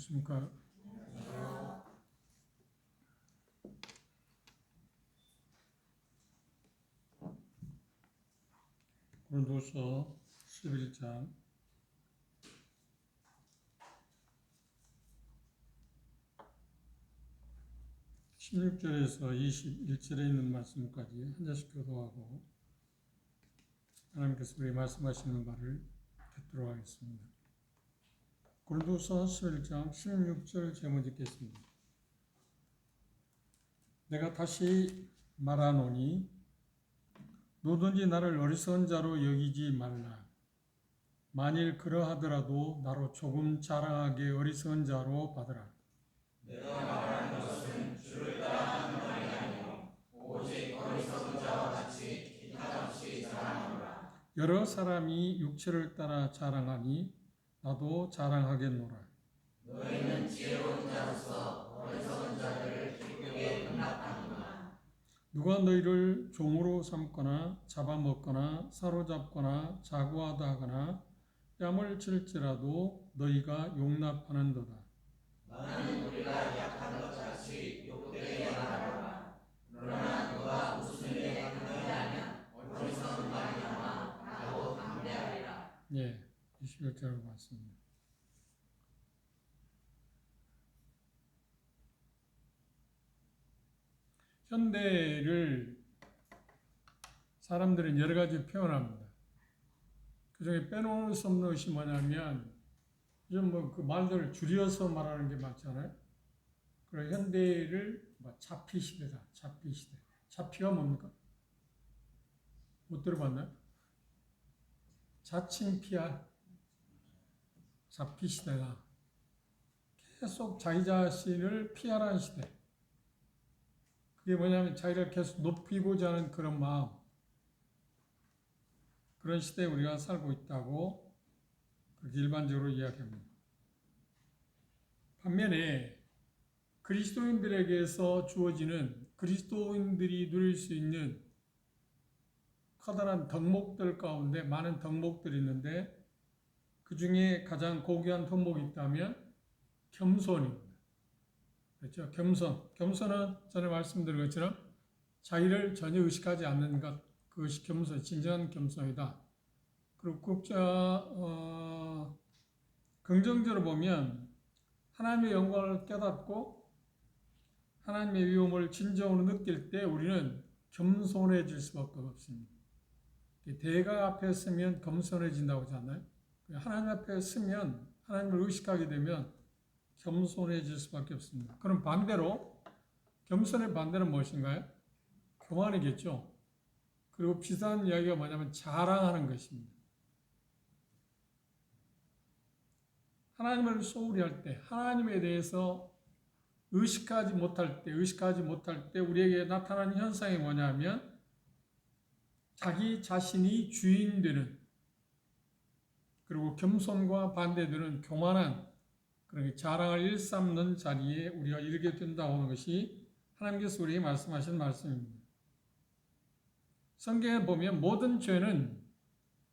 안녕하십니까. 고린도서 11장 16절에서 21절에 있는 말씀까지 한 절씩 교도하고 하나님께서 우리 말씀하시는 바를 듣도록 하겠습니다. 고린도서 11장 16절 제목 읽겠습니다. 내가 다시 말하노니 누구든지 나를 어리석은 자로 여기지 말라. 만일 그러하더라도 나로 조금 자랑하게 어리석은 자로 받으라. 내가 말하는 것은 주를 따라 하는 말이 아니요 오직 어리석은 자와 같이 기탄없이 자랑하노라. 여러 사람이 육체를 따라 자랑하니 나도 자랑하겠노라. 너희는 지혜로운 자로서 어리석은 자들을 기쁘게 용납하는구나. 누가 너희를 종으로 삼거나 잡아먹거나 사로잡거나 자고하다 하거나 뺨을 칠지라도 너희가 용납하는도다. 나는 우리가 약한 것 같이 욕되게 말하노라. 그러나 누가 무슨 일에 강대하면 어리석은 말이 나와 나도 강대하리라. 예, 21절을 봤습니다. 현대를 사람들은 여러 가지 표현합니다. 그 중에 빼놓을 수 없는 것이 뭐냐면, 요즘 그 말들을 줄여서 말하는 게 많잖아요. 그리고 현대를 자피 시대다. 자피 시대. 자피가 뭡니까? 못 들어봤나요? 자칭 PR. 자피 시대다. 계속 자기 자신을 PR하는 시대. 그게 뭐냐면 자기를 계속 높이고자 하는 그런 마음. 그런 시대에 우리가 살고 있다고 그렇게 일반적으로 이야기합니다. 반면에 그리스도인들에게서 주어지는 그리스도인들이 누릴 수 있는 커다란 덕목들 가운데 많은 덕목들이 있는데 그 중에 가장 고귀한 덕목이 있다면 겸손입니다. 그렇죠? 겸손은 전에 말씀드린 것처럼 자기를 전혀 의식하지 않는 것, 그것이 겸손, 진정한 겸손이다. 그리고 긍정적으로 보면 하나님의 영광을 깨닫고 하나님의 위엄을 진정으로 느낄 때 우리는 겸손해질 수밖에 없습니다. 대가 앞에 서면 겸손해진다고 하잖아요. 하나님 앞에 서면 하나님을 의식하게 되면 겸손해질 수밖에 없습니다. 그럼 반대로 겸손의 반대는 무엇인가요? 교만이겠죠. 그리고 비슷한 이야기가 뭐냐면 자랑하는 것입니다. 하나님을 소홀히 할 때, 하나님에 대해서 의식하지 못할 때 우리에게 나타나는 현상이 뭐냐면 자기 자신이 주인 되는, 그리고 겸손과 반대되는 교만한 그런 자랑을 일삼는 자리에 우리가 이르게 된다고 하는 것이 하나님께서 우리에게 말씀하신 말씀입니다. 성경에 보면 모든 죄는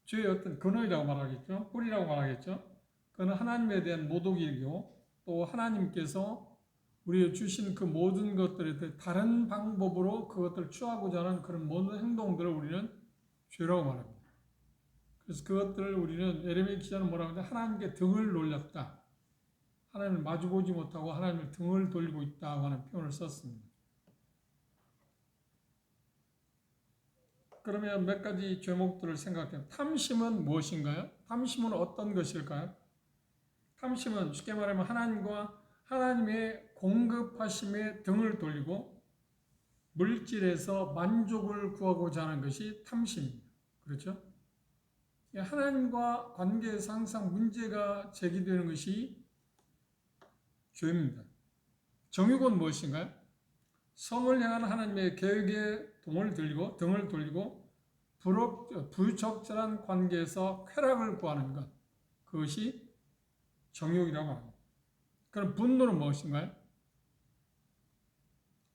죄의 어떤 근원이라고 말하겠죠. 뿌리라고 말하겠죠. 그건 하나님에 대한 모독이고 또 하나님께서 우리에게 주신 그 모든 것들에 다른 방법으로 그것들을 취하고자 하는 그런 모든 행동들을 우리는 죄라고 말합니다. 그래서 그것들을 우리는 예레미야 기자는 뭐라고 하는데 하나님께 등을 돌렸다. 하나님을 마주보지 못하고 하나님을 등을 돌리고 있다고 하는 표현을 썼습니다. 그러면 몇 가지 죄목들을 생각해요. 탐심은 무엇인가요? 탐심은 어떤 것일까요? 탐심은 쉽게 말하면 하나님과 하나님의 공급하심에 등을 돌리고 물질에서 만족을 구하고자 하는 것이 탐심입니다. 그렇죠? 하나님과 관계에서 항상 문제가 제기되는 것이 죄입니다. 정욕은 무엇인가요? 성을 향한 하나님의 계획에 등을 돌리고 부적절한 관계에서 쾌락을 구하는 것, 그것이 정욕이라고 합니다. 그럼 분노는 무엇인가요?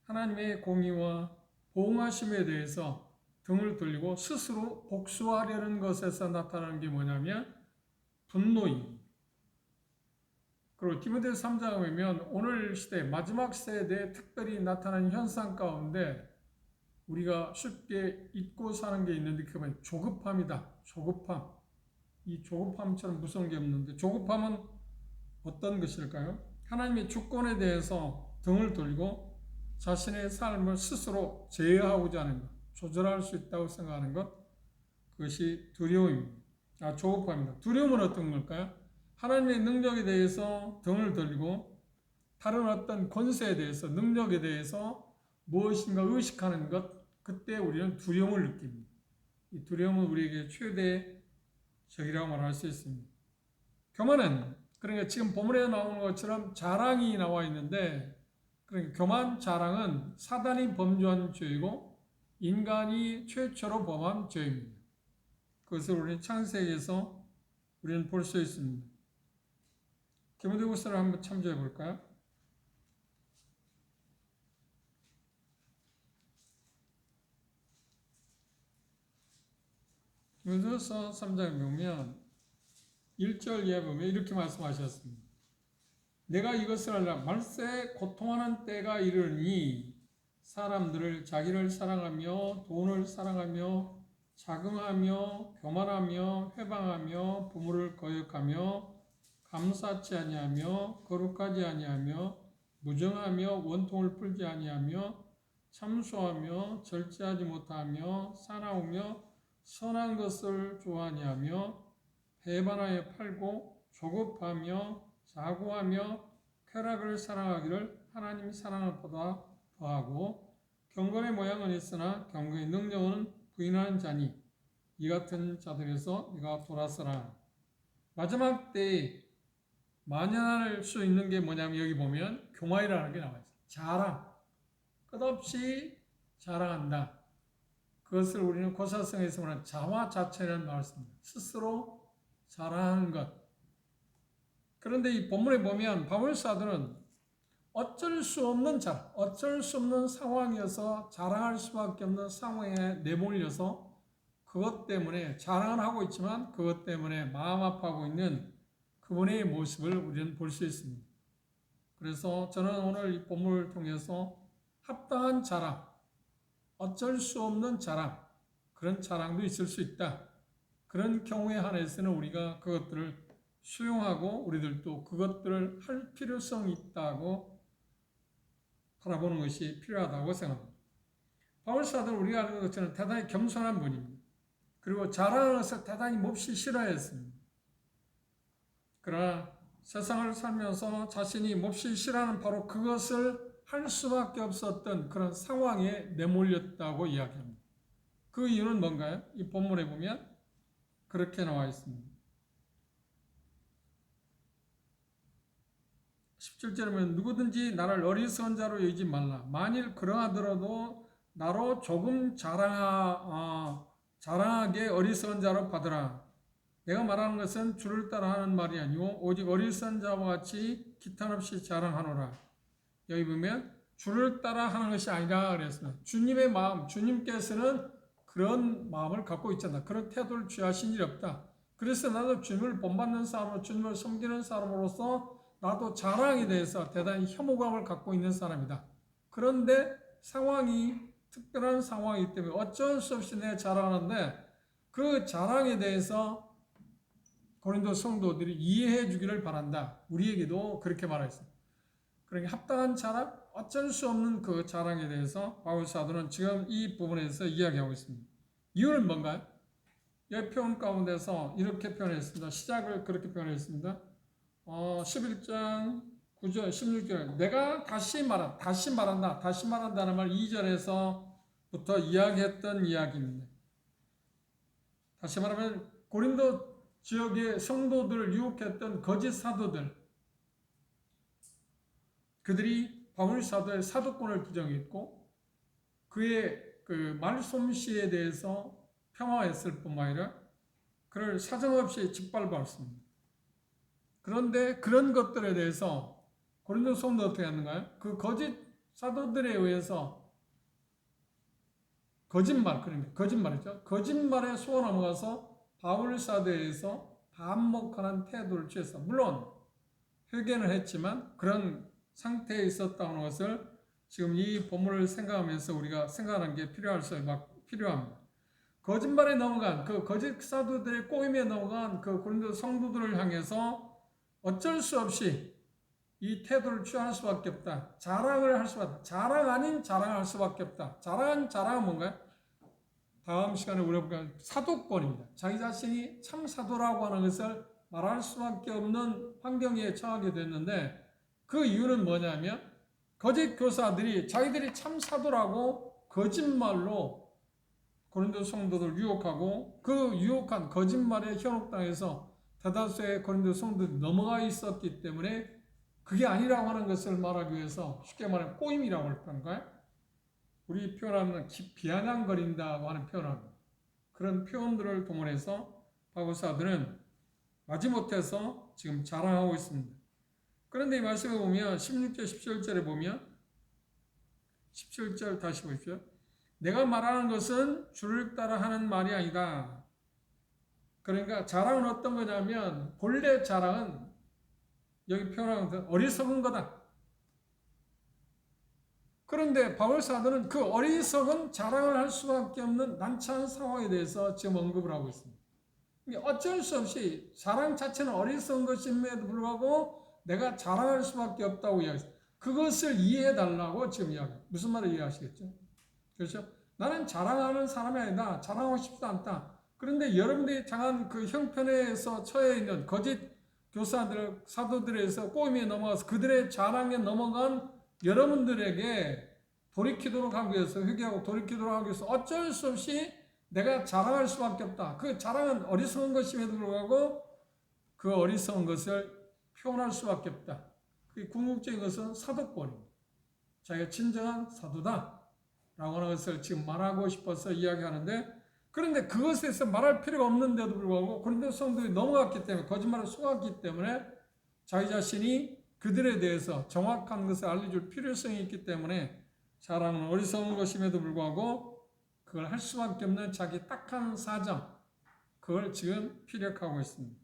하나님의 공의와 보응하심에 대해서 등을 돌리고 스스로 복수하려는 것에서 나타나는 게 뭐냐면 분노입니다. 그리고 디모데후서 3장에 보면 오늘 시대 마지막 세대에 특별히 나타나는 현상 가운데 우리가 쉽게 잊고 사는 게 있는데 그게 뭐냐? 조급함이다. 조급함. 이 조급함처럼 무서운 게 없는데 조급함은 어떤 것일까요? 하나님의 주권에 대해서 등을 돌리고 자신의 삶을 스스로 제어하고자 하는 것, 조절할 수 있다고 생각하는 것, 그것이 두려움입니다. 조급함입니다. 두려움은 어떤 걸까요? 하나님의 능력에 대해서 등을 돌리고 다른 어떤 권세에 대해서, 능력에 대해서 무엇인가 의식하는 것, 그때 우리는 두려움을 느낍니다. 이 두려움은 우리에게 최대의 적이라고 말할 수 있습니다. 교만은, 그러니까 지금 본문에 나오는 것처럼 자랑이 나와 있는데, 그러니까 교만, 자랑은 사단이 범죄한 죄이고 인간이 최초로 범한 죄입니다. 그것을 우리는 창세기에서 우리는 볼 수 있습니다. 디모데후서를 한번 참조해 볼까요? 디모데후서 3장에 보면 1절 이하에 보면 이렇게 말씀하셨습니다. 내가 이것을 알라 말세 고통하는 때가 이르니 사람들을 자기를 사랑하며 돈을 사랑하며 자긍하며 교만하며 회방하며 부모를 거역하며 감사치 아니하며 거룩하지 아니하며 무정하며 원통을 풀지 아니하며 참소하며 절제하지 못하며 사나우며 선한 것을 좋아하냐며 배반하여 팔고 조급하며 자고하며 쾌락을 사랑하기를 하나님 사랑을 보다 더하고 경건의 모양은 있으나 경건의 능력은 부인하는 자니 이 같은 자들에서 네가 돌아서라. 마지막 때에 만연할 수 있는 게 뭐냐면 여기 보면 교만이라는 게 나와 있어요. 자랑, 끝없이 자랑한다. 그것을 우리는 고사성에서 말하는 자화자찬이라는 말을 씁니다. 스스로 자랑하는 것. 그런데 이 본문에 보면 바울사도는 어쩔 수 없는 자랑, 어쩔 수 없는 상황이어서 자랑할 수밖에 없는 상황에 내몰려서 그것 때문에 자랑을 하고 있지만 그것 때문에 마음 아파하고 있는 그분의 모습을 우리는 볼 수 있습니다. 그래서 저는 오늘 이 본문을 통해서 합당한 자랑, 어쩔 수 없는 자랑, 그런 자랑도 있을 수 있다. 그런 경우에 한해서는 우리가 그것들을 수용하고 우리들도 그것들을 할 필요성이 있다고 바라보는 것이 필요하다고 생각합니다. 바울사도는 우리가 아는 것처럼 대단히 겸손한 분입니다. 그리고 자랑하는 것을 대단히 몹시 싫어했습니다. 그러나 세상을 살면서 자신이 몹시 싫어하는 바로 그것을 할 수밖에 없었던 그런 상황에 내몰렸다고 이야기합니다. 그 이유는 뭔가요? 이 본문에 보면 그렇게 나와 있습니다. 17절에 보면 누구든지 나를 어리석은 자로 여기지 말라. 만일 그러하더라도 나로 조금 자랑하게 어리석은 자로 받으라. 내가 말하는 것은 주를 따라 하는 말이 아니오 오직 어리석은 자와 같이 기탄 없이 자랑하노라. 여기 보면 주를 따라 하는 것이 아니라 그랬습니다. 주님의 마음, 주님께서는 그런 마음을 갖고 있잖아. 그런 태도를 취하신 일이 없다. 그래서 나도 주님을 본받는 사람으로 주님을 섬기는 사람으로서 나도 자랑에 대해서 대단히 혐오감을 갖고 있는 사람이다. 그런데 상황이 특별한 상황이기 때문에 어쩔 수 없이 내가 자랑하는데 그 자랑에 대해서 고린도 성도들이 이해해 주기를 바란다. 우리에게도 그렇게 말했습니다. 그러니까 합당한 자랑, 어쩔 수 없는 그 자랑에 대해서 바울 사도는 지금 이 부분에서 이야기하고 있습니다. 이유는 뭔가요? 이 표현 가운데서 이렇게 표현했습니다. 시작을 그렇게 표현했습니다. 11장 9절 16절 내가 다시 말한다는 말 2절에서부터 이야기했던 이야기입니다. 다시 말하면 고린도 지역의 성도들을 유혹했던 거짓 사도들, 그들이 바울 사도의 사도권을 부정했고 그의 그 말솜씨에 대해서 평화했을 뿐만 아니라 그를 사정없이 짓밟았습니다. 그런데 그런 것들에 대해서 고린도 성도 어떻게 하는가요? 그 거짓 사도들에 의해서 거짓말이죠. 거짓말에 속아 넘어가서 바울 사도에서 반목하는 태도를 취했어. 물론 회개는 했지만 그런 상태에 있었다는 것을 지금 이 본문을 생각하면서 우리가 생각하는 게 필요합니다. 거짓말에 넘어간 그 거짓 사도들의 꼬임에 넘어간 그 고린도 성도들을 향해서 어쩔 수 없이 이 태도를 취할 수밖에 없다. 자랑을 할 수밖에 없다. 자랑 아닌 자랑할 수밖에 없다. 자랑은 뭔가요? 다음 시간에 우리가 볼 사도권입니다. 자기 자신이 참 사도라고 하는 것을 말할 수밖에 없는 환경에 처하게 됐는데 그 이유는 뭐냐면 거짓 교사들이 자기들이 참 사도라고 거짓말로 고린도 성도들을 유혹하고 그 유혹한 거짓말에 현혹당해서 대다수의 고린도 성도들이 넘어가 있었기 때문에 그게 아니라고 하는 것을 말하기 위해서 쉽게 말하면 꼬임이라고 할 건가요? 우리 표현하면 비아냥거린다고 하는 표현합니다. 그런 표현들을 동원해서 바울사들은 마지못해서 지금 자랑하고 있습니다. 그런데 이 말씀에 보면 16절 17절에 보면 17절 다시 보십시오. 내가 말하는 것은 주를 따라 하는 말이 아니다. 그러니까 자랑은 어떤 거냐면 본래 자랑은 여기 표현하는 것은 어리석은 거다. 그런데 바울 사도는 그 어리석은 자랑을 할 수밖에 없는 난처한 상황에 대해서 지금 언급을 하고 있습니다. 어쩔 수 없이 자랑 자체는 어리석은 것임에도 불구하고 내가 자랑할 수밖에 없다고 이야기했어요. 그것을 이해해달라고 지금 이야기해요. 무슨 말을 이해하시겠죠? 그렇죠? 나는 자랑하는 사람이 아니다. 자랑하고 싶지 않다. 그런데 여러분들이 당한 그 형편에서 처해 있는 거짓 교사들, 사도들에서 꼬임에 넘어가서 그들의 자랑에 넘어간 여러분들에게 돌이키도록 하기 위해서 회개하고 돌이키도록 하기 위해서 어쩔 수 없이 내가 자랑할 수밖에 없다. 그 자랑은 어리석은 것임에도 불구하고 그 어리석은 것을 표현할 수밖에 없다. 그 궁극적인 것은 사도권입니다. 자기가 진정한 사도다 라고 하는 것을 지금 말하고 싶어서 이야기하는데 그런데 그것에서 말할 필요가 없는데도 불구하고 고린도 성도들이 넘어갔기 때문에 거짓말을 속았기 때문에 자기 자신이 그들에 대해서 정확한 것을 알려줄 필요성이 있기 때문에 자랑은 어리석은 것임에도 불구하고 그걸 할 수밖에 없는 자기 딱한 사정 그걸 지금 피력하고 있습니다.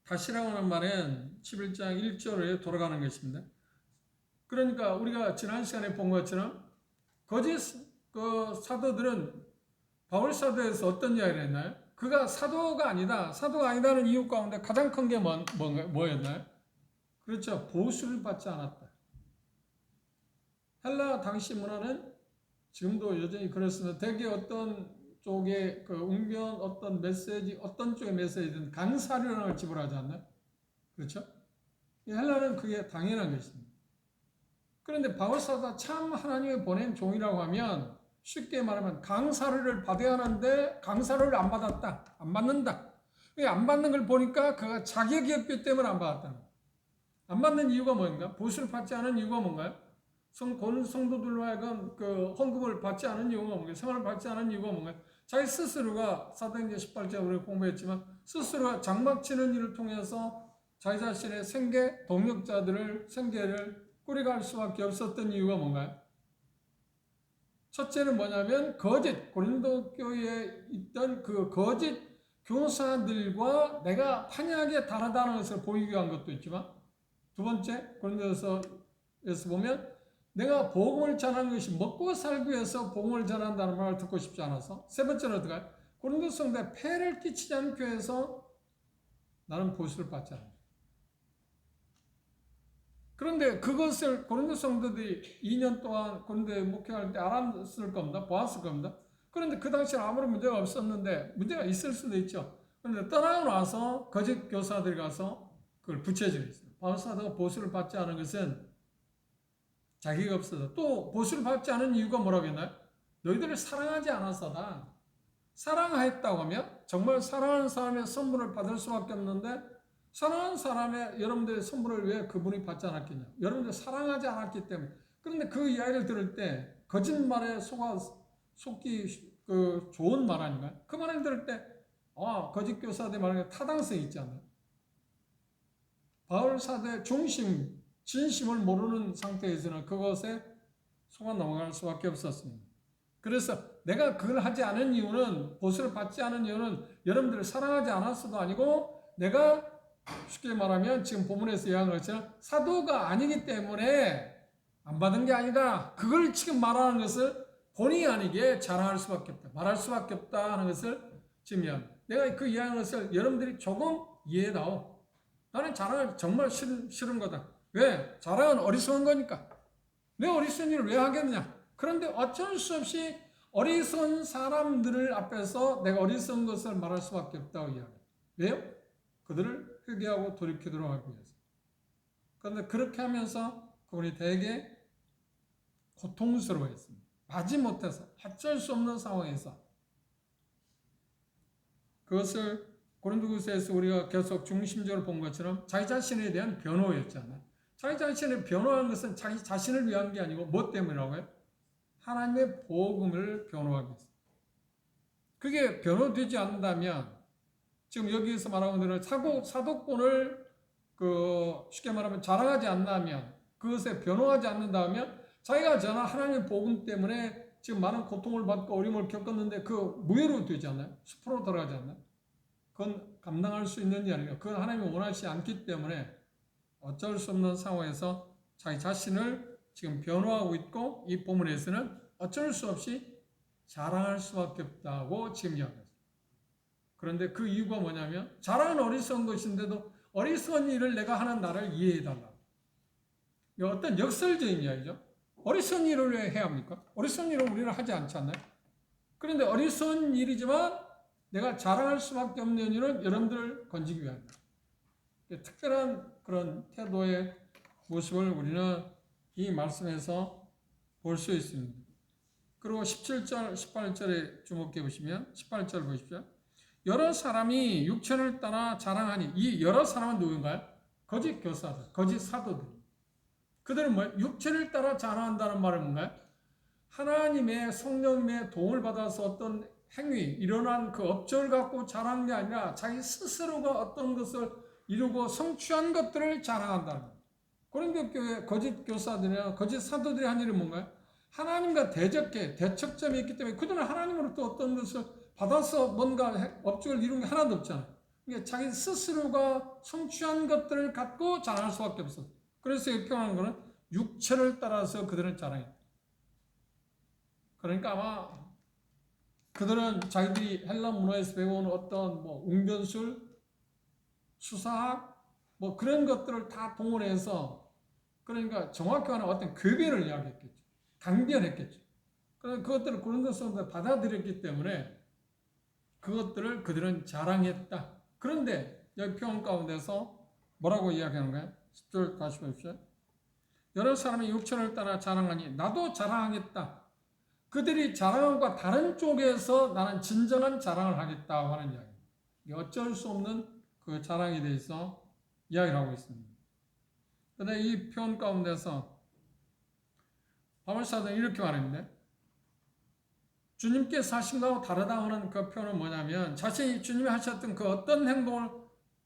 다시라고 하는 말은 11장 1절에 돌아가는 것입니다. 그러니까 우리가 지난 시간에 본 것처럼 거짓 사도들은 바울 사도에서 어떤 이야기를 했나요? 그가 사도가 아니다는 이유 가운데 가장 큰 게 뭐였나요? 그렇죠. 보수를 받지 않았다. 헬라 당시 문화는 지금도 여전히 그렇습니다. 대개 어떤 쪽의 그 웅변 어떤 메시지, 어떤 쪽의 메시지든 강사료를 지불하지 않나요? 그렇죠? 헬라는 그게 당연한 것입니다. 그런데 바울 사도가 참 하나님의 보낸 종이라고 하면 쉽게 말하면 강사료를 받아야 하는데 강사료를 안 받았다. 안 받는다. 안 받는 걸 보니까 그가 자격이 없기 때문에 안 받았다. 안 받는 이유가 뭔가? 보수를 받지 않은 이유가 뭔가요? 성도들로 하여금 그 헌금을 받지 않은 이유가 뭔가요? 생활을 받지 않은 이유가 뭔가요? 자기 스스로가 사도행전 18장 우리 공부했지만 스스로가 장막치는 일을 통해서 자기 자신의 동역자들을 생계를 꾸려갈 수밖에 없었던 이유가 뭔가요? 첫째는 뭐냐면 고린도 교회에 있던 그 거짓 교사들과 내가 판이하게 다르다는 것을 보이기 위한 것도 있지만 두 번째 고린도에서 보면 내가 복음을 전하는 것이 먹고 살기 위해서 복음을 전한다는 말을 듣고 싶지 않아서 세 번째는 어떡해요? 고린도 성도에 폐를 끼치지 않기 위해서 나는 보수를 받지 않는다. 그런데 그것을 고린도 성도들이 2년 동안 고린도에 목회할 때 알았을 겁니다. 보았을 겁니다. 그런데 그 당시에 아무런 문제가 없었는데 문제가 있을 수도 있죠. 그런데 떠나고 나서 거짓 교사들이 가서 그걸 부채질했어요. 바울 사도가 보수를 받지 않은 것은 자기가 없어서 또 보수를 받지 않은 이유가 뭐라고 했나요? 너희들을 사랑하지 않았어다. 사랑했다고 하면 정말 사랑하는 사람의 선물을 받을 수밖에 없는데 사랑하는 사람의 여러분들의 선물을 왜 그분이 받지 않았겠냐? 여러분들 사랑하지 않았기 때문에. 그런데 그 이야기를 들을 때 거짓말에 속기 좋은 말 아닌가요? 그 말을 들을 때 거짓 교사들 말에 타당성이 있지 않나요? 바울 사도의 중심, 진심을 모르는 상태에서는 그것에 속아 넘어갈 수밖에 없었습니다. 그래서 내가 그걸 하지 않은 이유는 보수를 받지 않은 이유는 여러분들을 사랑하지 않았어도 아니고 내가 쉽게 말하면 지금 본문에서 이야기한 것처럼 사도가 아니기 때문에 안 받은 게 아니다. 그걸 지금 말하는 것을 본의 아니게 자랑할 수밖에 없다. 말할 수밖에 없다 하는 것을 지금 이야기합니다. 내가 그 이야기하는 것을 여러분들이 조금 이해해다오. 나는 자랑을 정말 싫은 거다. 왜? 자랑은 어리석은 거니까. 내 어리석은 일을 왜 하겠냐? 그런데 어쩔 수 없이 어리석은 사람들을 앞에서 내가 어리석은 것을 말할 수밖에 없다고 이야기해요. 왜요? 그들을 회개하고 돌이키도록 하기 위해서. 그런데 그렇게 하면서 그분이 되게 고통스러워했습니다. 마지 못해서 어쩔 수 없는 상황에서 그것을 고린도후서에서 우리가 계속 중심적으로 본 것처럼 자기 자신에 대한 변호였잖아요. 자기 자신을 변호하는 것은 자기 자신을 위한 게 아니고 뭐 때문이라고요? 하나님의 복음을 변호하기 위해서. 그게 변호되지 않는다면 지금 여기서 말하고 있는 사도권을 쉽게 말하면 자랑하지 않는다면 그것에 변호하지 않는다면 자기가 전한 하나님의 복음 때문에 지금 많은 고통을 받고 어려움을 겪었는데 그 무효로 되지 않나요? 숲으로 들어가지 않나요? 그건 감당할 수 있는 일이 아니에요. 그건 하나님이 원하지 않기 때문에 어쩔 수 없는 상황에서 자기 자신을 지금 변호하고 있고 이 본문에서는 어쩔 수 없이 자랑할 수밖에 없다고 지금 이야기합니다. 그런데 그 이유가 뭐냐면 자랑은 어리석은 것인데도 어리석은 일을 내가 하는 나를 이해해달라. 어떤 역설적인 이야기죠. 어리석은 일을 왜 해야 합니까? 어리석은 일을 우리는 하지 않지 않나요? 그런데 어리석은 일이지만 내가 자랑할 수밖에 없는 이유는 여러분들을 건지기 위함이다. 특별한 그런 태도의 모습을 우리는 이 말씀에서 볼 수 있습니다. 그리고 17절, 18절에 주목해 보시면 18절 보십시오. 여러 사람이 육천을 따라 자랑하니 이 여러 사람은 누군가요? 거짓 교사들, 거짓 사도들. 그들은 뭐 육체를 따라 자랑한다는 말은 뭔가요? 하나님의 성령의 도움을 받아서 어떤 행위, 일어난 그 업적을 갖고 자랑한 게 아니라 자기 스스로가 어떤 것을 이루고 성취한 것들을 자랑한다는 거예요. 고린도 교회 거짓 교사들이나 거짓 사도들이 한 일은 뭔가요? 하나님과 대척점이 있기 때문에 그들은 하나님으로부터 어떤 것을 받아서 뭔가 업적을 이룬 게 하나도 없잖아요. 그러니까 자기 스스로가 성취한 것들을 갖고 자랑할 수밖에 없어요. 그래서 이 표현하는 것은 육체를 따라서 그들은 자랑해요. 그러니까 아마 그들은 자기들이 헬라 문화에서 배운 어떤 웅변술, 수사학, 그런 것들을 다 동원해서 그러니까 정확히 말하면 어떤 궤변을 이야기했겠죠. 강변했겠죠. 그래서 그것들을 고린도 사람들이 받아들였기 때문에 그것들을 그들은 자랑했다. 그런데 여기 표현 가운데서 뭐라고 이야기하는가요? 10절 다시 보십시오. 여러 사람이 육천을 따라 자랑하니 나도 자랑하겠다. 그들이 자랑한 것과 다른 쪽에서 나는 진정한 자랑을 하겠다고 하는 이야기. 어쩔 수 없는 그 자랑에 대해서 이야기를 하고 있습니다. 그런데 이 표현 가운데서 바울 사도는 이렇게 말합니다. 주님께서 하신 것하고 다르다 하는 그 표현은 뭐냐면 자신이 주님이 하셨던 그 어떤 행동을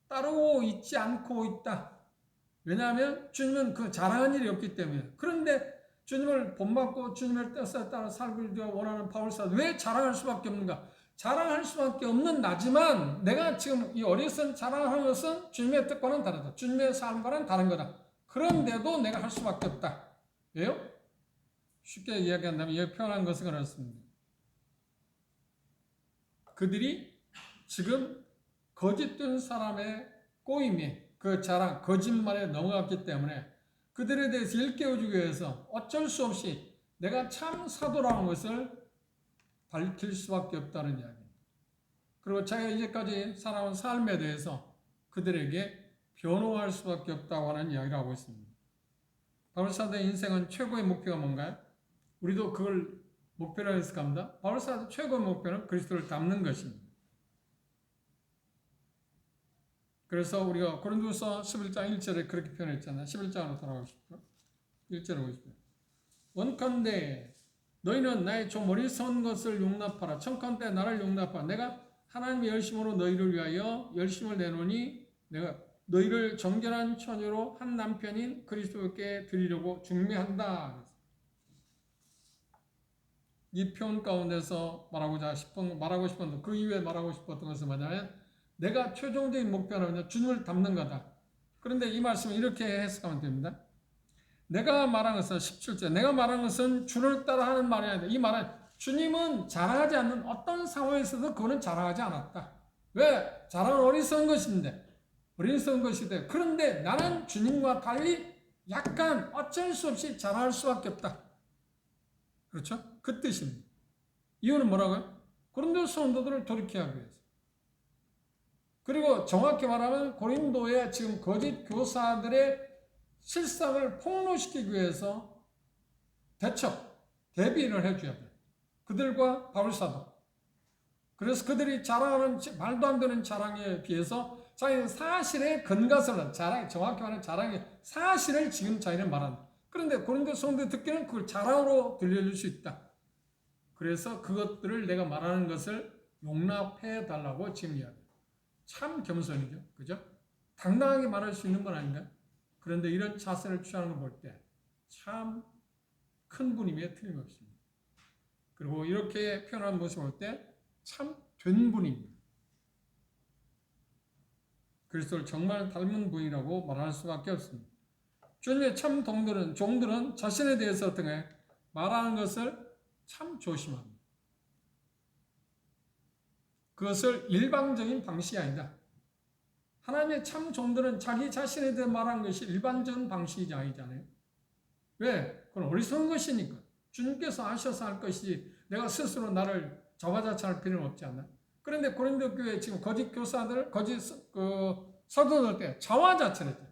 따르고 있지 않고 있다. 왜냐하면 주님은 그 자랑한 일이 없기 때문에. 그런데 주님을 본받고 주님의 뜻에 따라 살기를 원하는 바울 사도 왜 자랑할 수밖에 없는가? 자랑할 수밖에 없는 나지만 내가 지금 이 어리석은 자랑하는 것은 주님의 뜻과는 다르다. 주님의 삶과는 다른 거다. 그런데도 내가 할 수밖에 없다. 왜요? 쉽게 이야기한다면 여기 표현한 것은 그렇습니다. 그들이 지금 거짓된 사람의 꼬임에 그 자랑, 거짓말에 넘어갔기 때문에 그들에 대해서 일깨워주기 위해서 어쩔 수 없이 내가 참 사도라는 것을 밝힐 수밖에 없다는 이야기입니다. 그리고 자기가 이제까지 살아온 삶에 대해서 그들에게 변호할 수밖에 없다고 하는 이야기를 하고 있습니다. 바울 사도의 인생은 최고의 목표가 뭔가요? 우리도 그걸 목표로 해서 갑니다. 바울 사도 최고의 목표는 그리스도를 닮는 것입니다. 그래서 우리가 고린도서 11장 1절에 그렇게 표현했잖아요. 11장으로 돌아가십시오. 1절에 보십시오. 원컨대 너희는 나의 좀 어리석은 것을 용납하라. 청컨대 나를 용납하라. 내가 하나님의 열심으로 너희를 위하여 열심을 내노니 내가 너희를 정결한 처녀로 한 남편인 그리스도께 드리려고 중매한다. 이 표현 가운데서 말하고 싶은 그 이후에 말하고 싶었던 것은 뭐냐면 내가 최종적인 목표는 주님을 닮는 거다. 그런데 이 말씀을 이렇게 해석하면 됩니다. 내가 말한 것은 17절, 내가 말한 것은 주를 따라 하는 말이 아니다. 이 말은 주님은 자랑하지 않는 어떤 상황에서도 그거는 자랑하지 않았다. 왜? 자랑은 어리석은 것인데, 어리석은 것이되, 그런데 나는 주님과 달리 약간 어쩔 수 없이 자랑할 수밖에 없다. 그렇죠? 그 뜻입니다. 이유는 뭐라고요? 고린도 성도들을 돌이켜야 하기 위해서. 그리고 정확히 말하면 고린도의 지금 거짓 교사들의 실상을 폭로시키기 위해서 대비를 해줘야 돼요. 그들과 바울사도. 그래서 그들이 자랑하는 말도 안 되는 자랑에 비해서 자기는 사실에 근거서는 정확히 말하면 자랑의 사실을 지금 자기는 말한다. 그런데 고린도 성도들 듣기는 그걸 자랑으로 들려줄 수 있다. 그래서 그것들을 내가 말하는 것을 용납해 달라고 지금 이야기해요. 참 겸손이죠. 그죠? 당당하게 말할 수 있는 건 아닌가? 그런데 이런 자세를 취하는 걸 볼 때 참 큰 분임에 틀림없습니다. 그리고 이렇게 표현한 모습을 볼 때 참 된 분입니다. 그리스도를 정말 닮은 분이라고 말할 수밖에 없습니다. 주님의 참 종들은 자신에 대해서 어떻게 말하는 것을 참 조심합니다. 그것을 일방적인 방식이 아니다. 하나님의 참 종들은 자기 자신에 대해 말하는 것이 일반적인 방식이 아니잖아요. 왜? 그건 어리석은 것이니까. 주님께서 하셔서 할 것이지 내가 스스로 나를 자화자찬할 필요는 없지 않나. 그런데 고린도 교회 지금 거짓 교사들, 거짓 사도들 때 자화자찬했죠.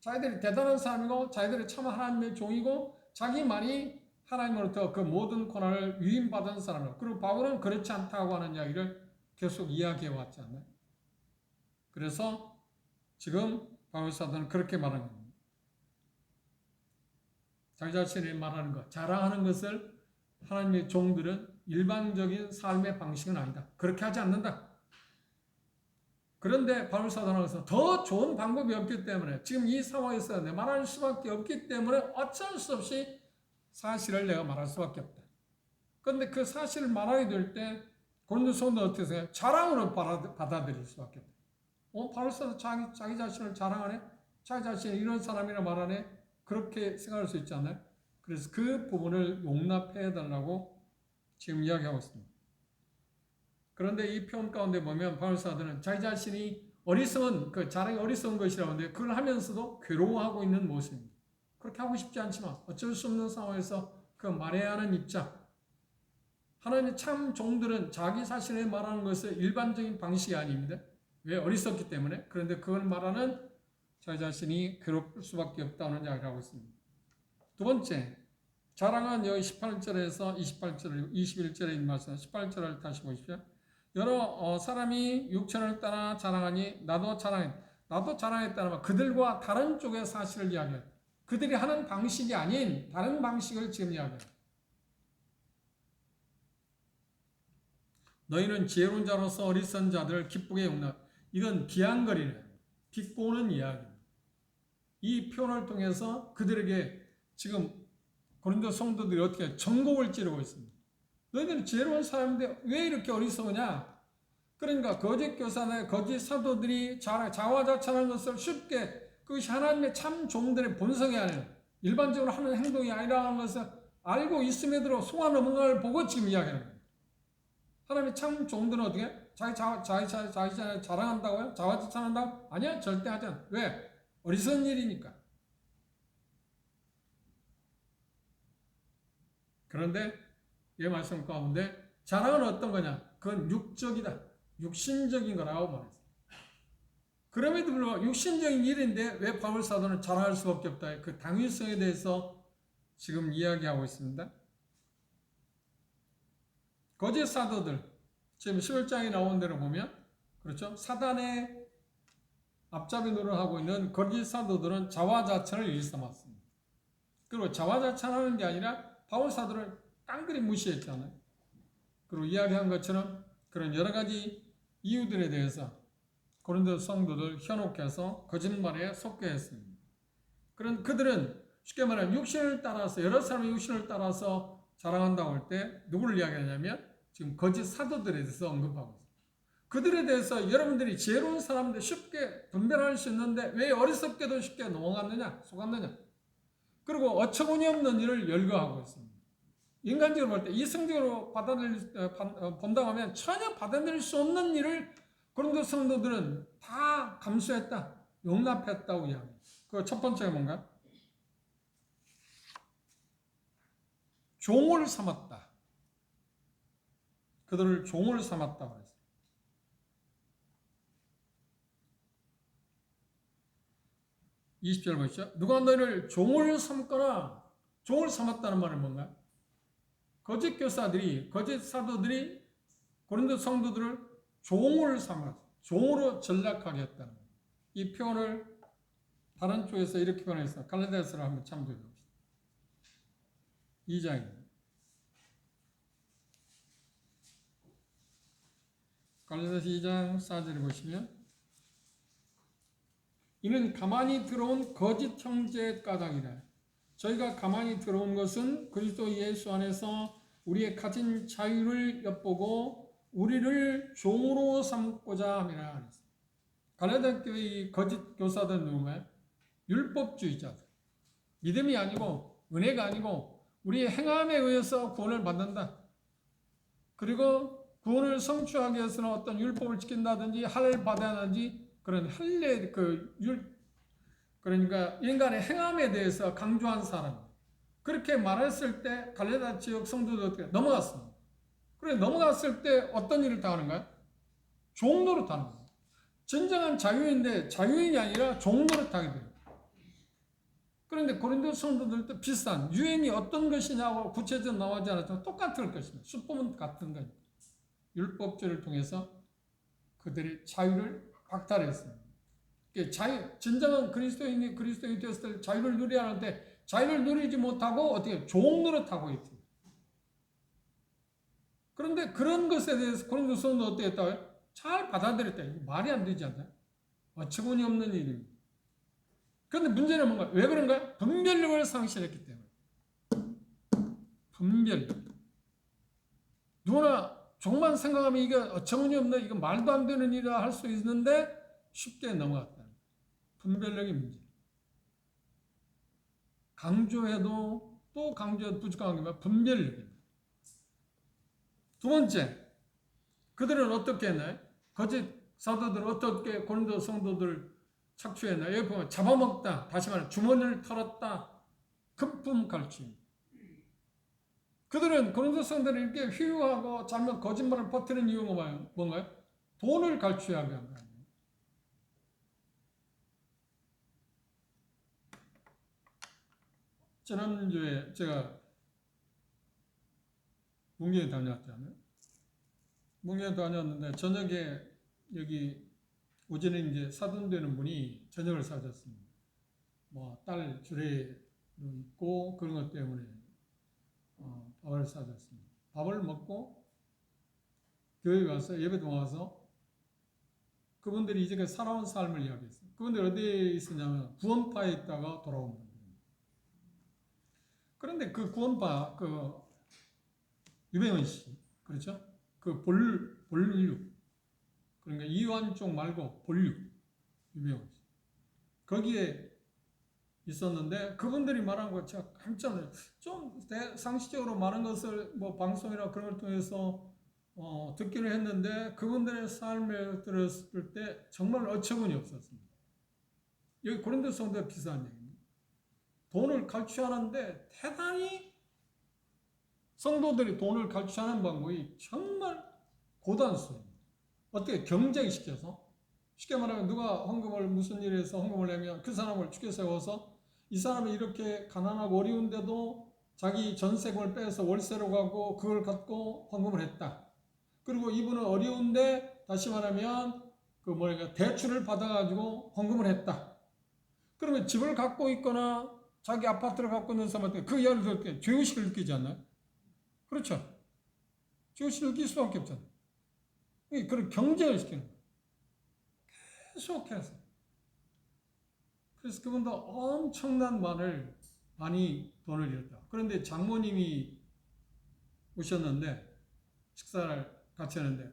자기들이 대단한 사람이고 자기들이 참 하나님의 종이고 자기만이 하나님으로부터 그 모든 권한을 위임받은 사람이고, 그리고 바울은 그렇지 않다고 하는 이야기를 계속 이야기해 왔지 않나요? 그래서 지금 바울 사도는 그렇게 말하는 겁니다. 자기 자신이 말하는 것, 자랑하는 것을 하나님의 종들은 일반적인 삶의 방식은 아니다. 그렇게 하지 않는다. 그런데 바울 사도는 더 좋은 방법이 없기 때문에, 지금 이 상황에서 내 말할 수밖에 없기 때문에 어쩔 수 없이 사실을 내가 말할 수밖에 없다. 그런데 그 사실을 말하게 될 때 고린도 성도는 어떻게 생각해요? 자랑으로 받아들일 수밖에 없다. 바울 사도 자기 자신을 자랑하네? 자기 자신이 이런 사람이라 말하네? 그렇게 생각할 수 있지 않나요? 그래서 그 부분을 용납해달라고 지금 이야기하고 있습니다. 그런데 이 표현 가운데 보면 바울 사도는 자기 자신이 자랑이 어리석은 것이라고 하는데 그걸 하면서도 괴로워하고 있는 모습입니다. 그렇게 하고 싶지 않지만 어쩔 수 없는 상황에서 그 말해야 하는 입장. 하나님의 참 종들은 자기 자신에 말하는 것은 일반적인 방식이 아닙니다. 왜? 어리석기 때문에. 그런데 그걸 말하는 자기 자신이 괴롭을 수밖에 없다는 이야기를 하고 있습니다. 두 번째, 자랑은 여기 18절에서 28절, 21절에 있는 말씀, 18절을 다시 보십시오. 여러 사람이 육체를 따라 자랑하니 나도 자랑했다는 말, 그들과 다른 쪽의 사실을 이야기해요. 그들이 하는 방식이 아닌 다른 방식을 지금 이야기해요. 너희는 지혜로운 자로서 어리석은 자들을 기쁘게 용납. 이건 비아냥거리는, 비꼬는 이야기입니다. 이 표현을 통해서 그들에게 지금 고린도 성도들이 어떻게 전곡을 찌르고 있습니다. 너희들은 지혜로운 사람인데 왜 이렇게 어리석으냐? 그러니까 거짓 교사나 거짓 사도들이 자화자찬하는 것을 쉽게, 그것이 하나님의 참 종들의 본성이 아니라 일반적으로 하는 행동이 아니라는 것을 알고 있음에도 속아 넘은 걸 보고 지금 이야기하는 거예요. 하나님의 참 종들은 어떻게? 자기 자신을 자랑한다고요? 자화자찬한다고? 아니야, 절대 하지 않아. 왜? 어리석은 일이니까. 그런데 이 말씀 가운데 자랑은 어떤 거냐? 그건 육적이다. 육신적인 거라고 말했어요. 그럼에도 불구하고 육신적인 일인데 왜 바울 사도는 자랑할 수밖에 없다. 그 당위성에 대해서 지금 이야기하고 있습니다. 거짓 사도들, 지금 11장에 나온 대로 보면, 그렇죠? 사단의 앞잡이 노릇하고 있는 거짓 사도들은 자화자찬을 일삼았습니다. 그리고 자화자찬하는 게 아니라 바울 사도를 깡그리 무시했잖아요. 그리고 이야기한 것처럼 그런 여러 가지 이유들에 대해서 고린도 성도들 현혹해서 거짓말에 속게 했습니다. 그런 그들은 쉽게 말하면 육신을 따라서, 여러 사람의 육신을 따라서 자랑한다고 할 때 누구를 이야기하냐면 지금 거짓 사도들에 대해서 언급하고 있습니다. 그들에 대해서 여러분들이 지혜로운 사람들 쉽게 분별할 수 있는데 왜 어리석게도 쉽게 넘어갔느냐, 속았느냐. 그리고 어처구니 없는 일을 열거하고 있습니다. 인간적으로 볼 때 이성적으로 본다면 전혀 받아들일 수 없는 일을 고린도 성도들은 다 감수했다, 용납했다고 이야기합니다. 그 첫 번째가 뭔가? 종을 삼았다. 그들을 종을 삼았다고 했어요. 20절 보시죠. 누가 너희를 종을 삼거나, 종을 삼았다는 말은 뭔가? 거짓 교사들이, 거짓 사도들이 고린도 성도들을 종을 삼았어요. 종으로 전락하게 했다는 거예요. 이 표현을 다른 쪽에서 이렇게 표현해서 갈라디아서를 한번 참조해 봅시다. 2장입니다. 갈라디아서 2장 4절을 보시면 이는 가만히 들어온 거짓 형제의 까닭이라. 저희가 가만히 들어온 것은 그리스도 예수 안에서 우리의 가진 자유를 엿보고 우리를 종으로 삼고자 함이라. 갈라디아 교회의 거짓 교사들은 누군가요? 율법주의자들. 믿음이 아니고 은혜가 아니고 우리의 행함에 의해서 구원을 받는다. 그리고 구원을 성취하기 위해서는 어떤 율법을 지킨다든지 할례를 받아야 하는지 그런 할례 그러니까 인간의 행함에 대해서 강조한 사람. 그렇게 말했을 때 갈라디아 지역 성도들 어떻게 넘어갔습니다. 그래 넘어갔을 때 어떤 일을 당하는가요? 종노릇 하는 거예요. 진정한 자유인데 자유인이 아니라 종노릇 하게 돼요. 그런데 고린도 성도들도 비슷한 유행이 어떤 것이냐고 구체적으로 나오지 않았지만 똑같을 것입니다. 수법은 같은 거예요. 율법주의를 통해서 그들의 자유를 박탈했습니다. 진정한 그리스도인이 되었을 때 자유를 누려야 하는데 자유를 누리지 못하고 어떻게 종노릇하고 있습니다. 그런데 그런 것에 대해서 고린도 성도 어떻게 했다고요? 잘 받아들였다. 말이 안 되지 않나요? 어처구니 없는 일입니다. 그런데 문제는 뭔가? 왜 그런가요? 분별력을 상실했기 때문에. 분별력. 누구나 종만 생각하면 이게 어처구니 없는, 이거 말도 안 되는 일이라 할 수 있는데 쉽게 넘어갔다. 분별력이 문제. 강조해도 또 강조해도 부족한 게 뭐야? 분별력입니다. 두 번째, 그들은 어떻게 했나요? 거짓 사도들은 어떻게 고린도 성도들을 착취했나요? 여기 보면 잡아먹다, 다시 말해 주머니를 털었다, 금품 갈취. 그들은 고린도 성도들을 이렇게 휘유하고 잘못 거짓말을 퍼뜨리는 이유가 뭔가요? 돈을 갈취하게 한 거예요. 지난주에 제가 문경에 다녀왔잖아요. 문경에 다녔는데 저녁에 여기 오전에 이제 사돈되는 분이 저녁을 사줬습니다. 뭐 딸 주례도 있고 그런 것 때문에 밥을 사줬습니다. 밥을 먹고 교회 가서 예배도 와서 그분들이 이제 살아온 삶을 이야기했어요. 그분들 어디에 있었냐면 구원파에 있다가 돌아온 분들입니다. 그런데 그 구원파 유병헌 씨, 그렇죠? 그 본류, 그러니까 이완 쪽 말고 본류, 유병헌 씨. 거기에 있었는데 그분들이 말한 거 제가 깜짝 놀랐어요. 좀 상식적으로 말한 것을 뭐 방송이나 그런 걸 통해서 듣기는 했는데 그분들의 삶을 들었을 때 정말 어처구니 없었습니다. 여기 고린도 성도에 비슷한 얘기입니다. 돈을 갈취하는데 대단히 성도들이 돈을 갈취하는 방법이 정말 고단수입니다. 어떻게 경쟁시켜서 쉽게 말하면 누가 헌금을 무슨 일에서 헌금을 내면 그 사람을 죽여 세워서 이 사람이 이렇게 가난하고 어려운데도 자기 전세금을 빼서 월세로 가고 그걸 갖고 헌금을 했다. 그리고 이분은 어려운데 다시 말하면 대출을 받아가지고 헌금을 했다. 그러면 집을 갖고 있거나 자기 아파트를 갖고 있는 사람한테 그 이야기를 들을 때 죄의식을 느끼지 않나요? 그렇죠. 죄의식을 느낄 수밖에 없잖아요. 그런 경쟁을 시키는 거예요. 계속해서. 그래서 그분도 엄청난 많이 돈을 잃었다. 그런데 장모님이 오셨는데 식사를 같이 했는데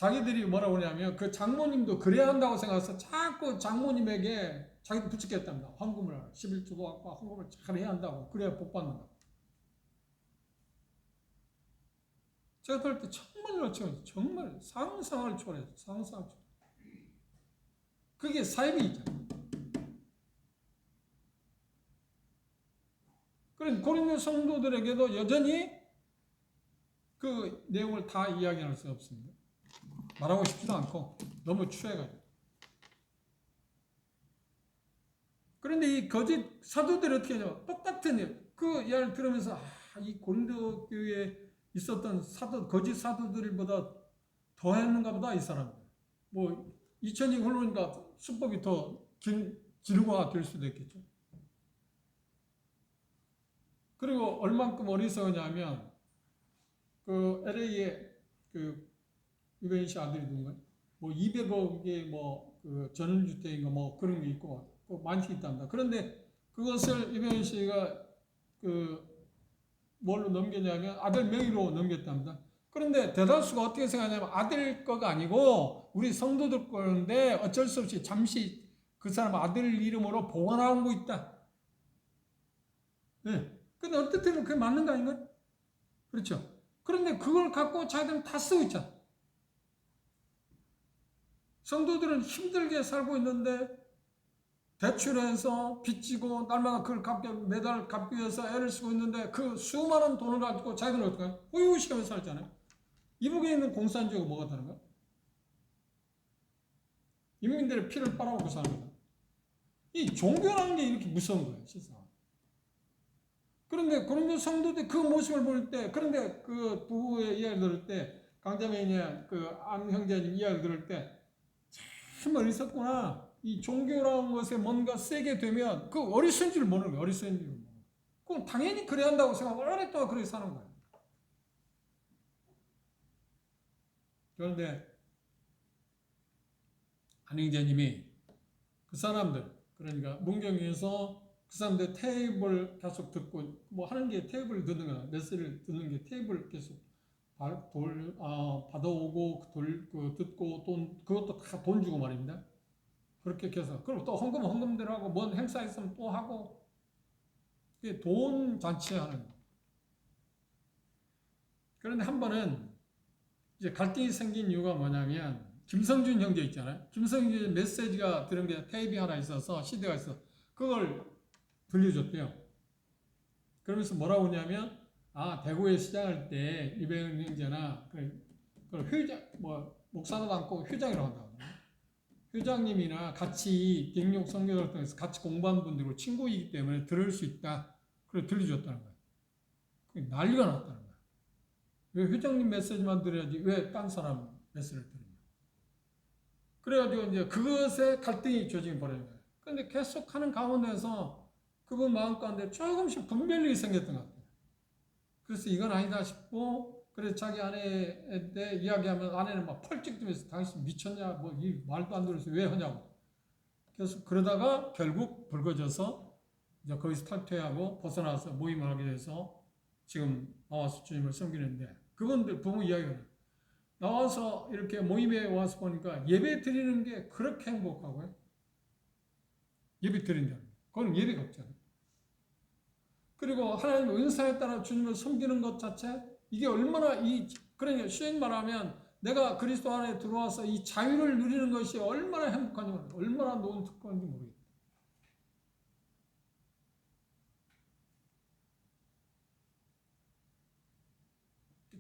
자기들이 뭐라고 하냐면 그 장모님도 그래야 한다고 생각해서 자꾸 장모님에게 자기도 부축했답니다. 헌금을 11조도 갖고 헌금을 잘 해야 한다고. 그래야 복 받는다. 제가 볼 때 정말 그렇죠. 정말 상상을 초월해요. 상상을 초월. 그게 사입이잖아요. 그런 고린도 성도들에게도 여전히 그 내용을 다 이야기할 수 없습니다. 말하고 싶지도 않고 너무 추해가지고. 그런데 이 거짓 사도들이 어떻게 하냐? 똑같은 일. 그 이야기를 들으면서 이 고린도 교회에 있었던 거짓 사도들보다 더 했는가 보다 이 사람들. 뭐 2000년 흘러니까 수법이 더 지루가 될 수도 있겠죠. 그리고 얼만큼 어리석으냐면 그 LA에 그 유배인 씨 아들이 누군가? 뭐 200억의 그 전원주택인가 뭐 그런 게 있고 많이 있답니다. 그런데 그것을 유배인 씨가 뭘로 넘겼냐면 아들 명의로 넘겼답니다. 그런데 대다수가 어떻게 생각하냐면 아들 거가 아니고 우리 성도들 거인데 어쩔 수 없이 잠시 그 사람 아들 이름으로 보관하고 있다. 네. 근데 어떻든 그게 맞는 거 아닌가요? 그렇죠. 그런데 그걸 갖고 자기들은 다 쓰고 있잖아. 성도들은 힘들게 살고 있는데 대출해서 빚지고 날마다 그걸 매달 갚기 위해서 애를 쓰고 있는데 그 수많은 돈을 가지고 자기들은 어떻게 해요? 호의호식하면서 살잖아요. 이북에 있는 공산주의가 뭐가 다른 거야? 인민들의 피를 빨아먹고 사는 거야. 이 종교라는 게 이렇게 무서운 거예요, 실상. 그런데 고린도 성도들 그 모습을 볼 때, 그런데 그 부부의 이야기를 들을 때, 강자매냐 안 형제님 이야기를 들을 때, 참 어리석구나. 이 종교라는 것에 뭔가 세게 되면 그 어리석은 줄 모르는 거예요. 어리석은 줄 모르는 거예요. 그럼 당연히 그래야 한다고 생각하고 오랫동안 그렇게 사는 거예요. 그런데 안 형제님이 그 사람들, 그러니까 문경에서 그 사람들 테이블 계속 듣고 뭐 하는 게 테이블 듣는 거야. 메시지를 듣는 게 테이블 계속 받아오고 듣고 그것도 다 돈 주고 말입니다. 그렇게 해서 그리고 또 헌금대로 하고 뭔 행사 있으면 또 하고 이게 돈 잔치하는 거예요. 그런데 한 번은 이제 갈등이 생긴 이유가 뭐냐면 김성준 형제 있잖아요. 김성준 메시지가 들은 게 테이프 하나 있어서 CD가 있어. 그걸 들려줬대요. 그러면서 뭐라고 하냐면 대구에 시장할 때 이배은 형제나 그 회장 목사도 않고 회장이라고 한다고. 회장님이나 같이 갱록 성경을 통해서 같이 공부한 분들과 친구이기 때문에 들을 수 있다. 그래서 들려줬다는 거예요. 그게 난리가 났다는 거예요. 왜 회장님 메시지만 들어야지 왜 딴 사람 메시지를 들으냐. 그래가지고 이제 그것에 갈등이 조짐이 벌어진 거예요. 그런데 계속 하는 가운데서 그분 마음 가운데 조금씩 분별력이 생겼던 것 같아요. 그래서 이건 아니다 싶고, 그래서 자기 아내한테 이야기하면 아내는 막 펄쩍 뛰면서 당신 미쳤냐, 뭐 이 말도 안 들어서 왜 하냐고. 그래서 그러다가 결국 불거져서 이제 거기서 탈퇴하고 벗어나서 모임을 하게 돼서 지금 나와서 주님을 섬기는데, 그분들 부부 이야기가 나와서 이렇게 모임에 와서 보니까 예배 드리는 게 그렇게 행복하고요. 예배 드린다. 그건 예배가 없잖아요. 그리고 하나님의 은사에 따라 주님을 섬기는 것 자체, 이게 얼마나 그러니까 쉬운 말하면 내가 그리스도 안에 들어와서 이 자유를 누리는 것이 얼마나 행복한지 모르겠어요. 얼마나 좋은 특권인지 모르겠어요.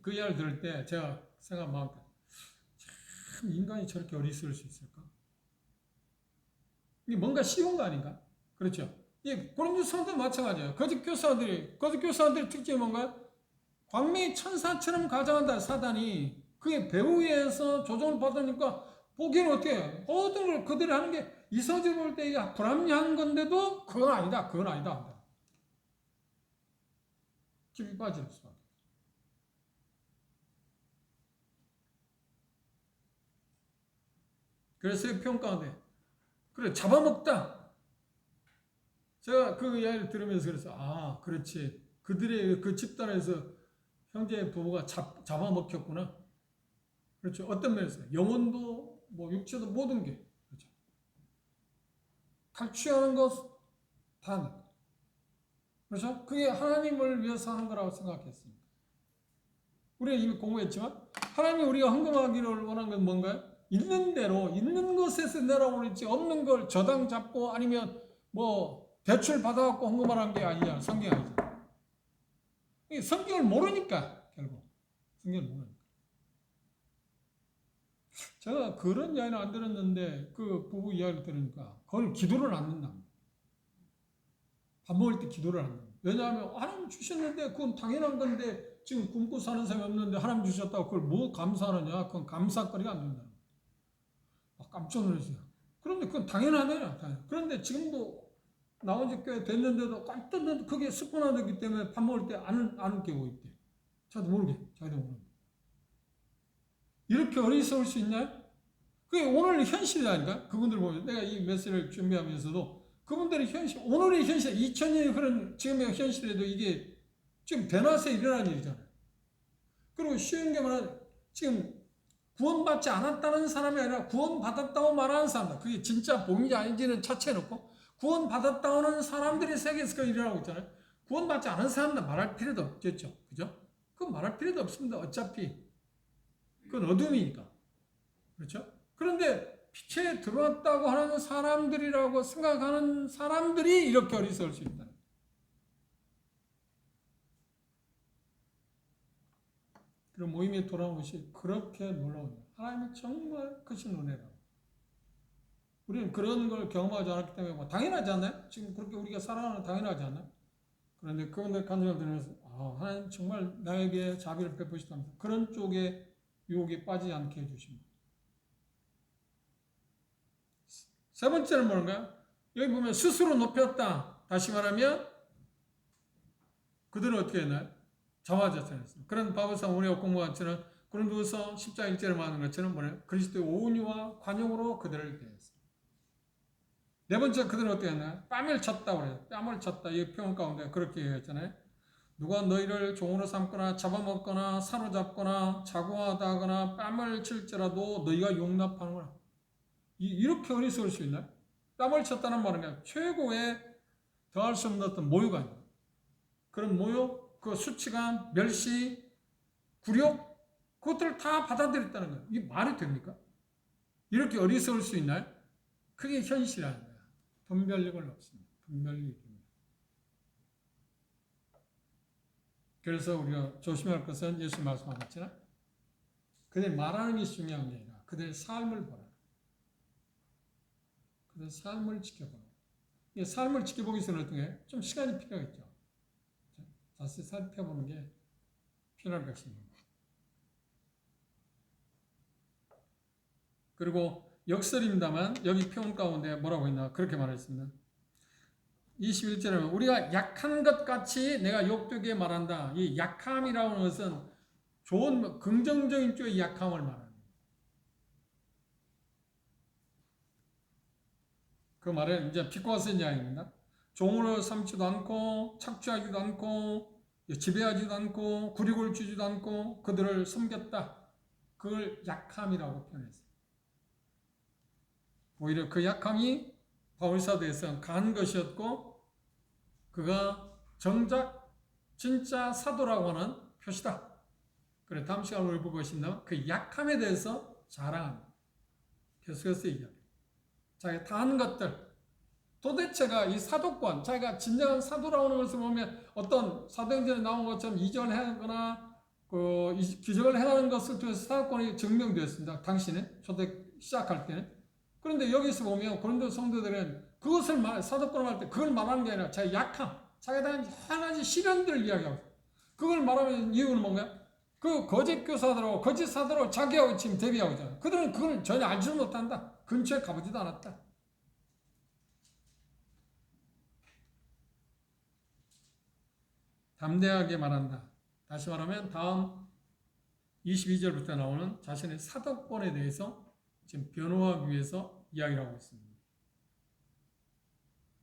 그 이야기를 들을 때 제가 생각한 마음, 참 인간이 저렇게 어리석을 수 있을까? 이게 뭔가 쉬운 거 아닌가? 그렇죠? 고린도 성도 마찬가지예요. 거짓 교사들의 특징이 뭔가요? 광명이 천사처럼 가장한다, 사단이. 그게 배후에서 조종을 받으니까 보기에는 어떻게 해요? 모든 걸 그들이 하는 게 이성적으로 볼 때 불합리한 건데도 그건 아니다. 깊이 빠질 수밖에 없어요. 그래서 평가하는데, 그래, 잡아먹다. 제가 그 이야기를 들으면서 그래서 그렇지. 그들의 그 집단에서 형제 부부가 잡아먹혔구나. 그렇죠. 어떤 면에서 영혼도 뭐 육체도 모든 게 그렇죠. 탈취하는 것 다 그렇죠. 그게 하나님을 위해서 하는 거라고 생각했습니다. 우리가 이미 공부했지만 하나님이 우리가 헌금하기를 원하는 건 뭔가요? 있는 대로 있는 것에서 내라오는지 없는 걸 저당 잡고 아니면 뭐 대출 받아갖고 헌금하는 게 아니잖아. 성경이 아니잖아. 성경을 모르니까 결국 성경을 모르니까. 제가 그런 이야기는 안 들었는데 그 부부 이야기를 들으니까 그걸 기도를 안 한다. 밥 먹을 때 기도를 안 한다. 왜냐하면 하나님 주셨는데 그건 당연한 건데 지금 굶고 사는 사람이 없는데 하나님 주셨다고 그걸 뭐 감사하느냐? 그건 감사거리가 안 된다. 깜짝 놀랐어요. 그런데 그건 당연하네요. 그런데 지금도 나온 지 꽤 됐는데도 깜짝 놀라서 그게 습관화되기 때문에 밥 먹을 때 안 깨고 있대. 자기도 모르게. 이렇게 어리석을 수 있나요? 그게 오늘 현실이라니까. 그분들 보면 내가 이 메시지를 준비하면서도 그분들의 현실, 오늘의 현실, 2000년의 그런 지금의 현실에도 이게 지금 대낮에 일어난 일이잖아요. 그리고 쉬운 게 말하면 지금 구원받지 않았다는 사람이 아니라 구원받았다고 말하는 사람들. 그게 진짜 복음인지 아닌지는 차치해놓고 구원받았다는 사람들이 세계에서 그 일어나고 있잖아요. 구원받지 않은 사람들 말할 필요도 없겠죠. 그죠? 그건 말할 필요도 없습니다. 어차피. 그건 어둠이니까. 그렇죠? 그런데 빛에 들어왔다고 하는 사람들이라고 생각하는 사람들이 이렇게 어리석을 수 있다. 그런 모임에 돌아온 것이 그렇게 놀라운 거예요. 하나님은 정말 크신 은혜라고. 우리는 그런 걸 경험하지 않았기 때문에 뭐 당연하지 않나요? 지금 그렇게 우리가 살아가는 건 당연하지 않나요? 그런데 그분들 간증을 들으면서 하나님 정말 나에게 자비를 베푸시다면서 그런 쪽에 유혹에 빠지지 않게 해주십니다. 세 번째는 뭔가요? 여기 보면 스스로 높였다. 다시 말하면 그들은 어떻게 했나요? 자화자찬했습니다. 그런 바울상 우리가 공부한 것처럼 고린도서 10장 1절에 말하는 것처럼 뭐래요? 그리스도의 온유와 관용으로 그들을 대했습니다. 네 번째 그들은 어떻게 했나요? 뺨을 쳤다 그래요. 뺨을 쳤다. 이 표현 가운데 그렇게 얘기했잖아요. 누가 너희를 종으로 삼거나 잡아먹거나 사로잡거나 자고하다 하거나 뺨을 칠지라도 너희가 용납하는구나. 이렇게 어리석을 수 있나요? 뺨을 쳤다는 말은 최고의 더할 수 없는 어떤 모욕 아닙니까? 그런 모욕, 그 수치감, 멸시, 굴욕, 그것들을 다 받아들였다는 거예요. 이게 말이 됩니까? 이렇게 어리석을 수 있나요? 그게 현실이 아닙니다. 분별력을 없습니다. 분별력이 됩니다. 그래서 우리가 조심할 것은 예수 말씀한 것처럼 그들 말하는 게 중요한 게 아니라 그들의 삶을 보라. 그들의 삶을 지켜보라. 삶을 지켜보기 위해서는 어떤 게 좀 시간이 필요하겠죠. 자세히 살펴보는 게 필요할 것입니다. 그리고 역설입니다만 여기 표현 가운데 뭐라고 있나 그렇게 말했습니다. 21절에 우리가 약한 것 같이 내가 욕되게 말한다. 이 약함이라고 하는 것은 좋은 긍정적인 쪽의 약함을 말합니다. 그 말은 이제 비꼬아 쓴 이야기입니다. 종으로 삼지도 않고 착취하지도 않고 지배하지도 않고 굴욕을 주지도 않고 그들을 섬겼다. 그걸 약함이라고 표현했어요. 오히려 그 약함이 바울사도에서 강한 것이었고 그가 정작 진짜 사도라고 하는 표시다. 그래 다음 시간에 우리 볼 것인데 그 약함에 대해서 자랑합니다. 계속해서 얘기합니다. 자기가 당한 것들 도대체가 이 사도권 자기가 진정한 사도라고 하는 것을 보면 어떤 사도행전에 나온 것처럼 이전을 해거나 그 기적을 행하는 것을 통해서 사도권이 증명되었습니다. 당신은 초대 시작할 때는. 그런데 여기서 보면 고린도 성도들은 그것을 사도권을 할 때 그걸 말하는 게 아니라 자기 약함, 자기에 대한 여러 가지 시련들을 이야기하고 그걸 말하는 이유는 뭔가요? 그 거짓 교사들하고 거짓 사도로 자기하고 지금 대비하고 있잖아요. 그들은 그걸 전혀 알지도 못한다. 근처에 가보지도 않았다. 담대하게 말한다. 다시 말하면 다음 22절부터 나오는 자신의 사도권에 대해서 지금 변호하기 위해서 이야기를 하고 있습니다.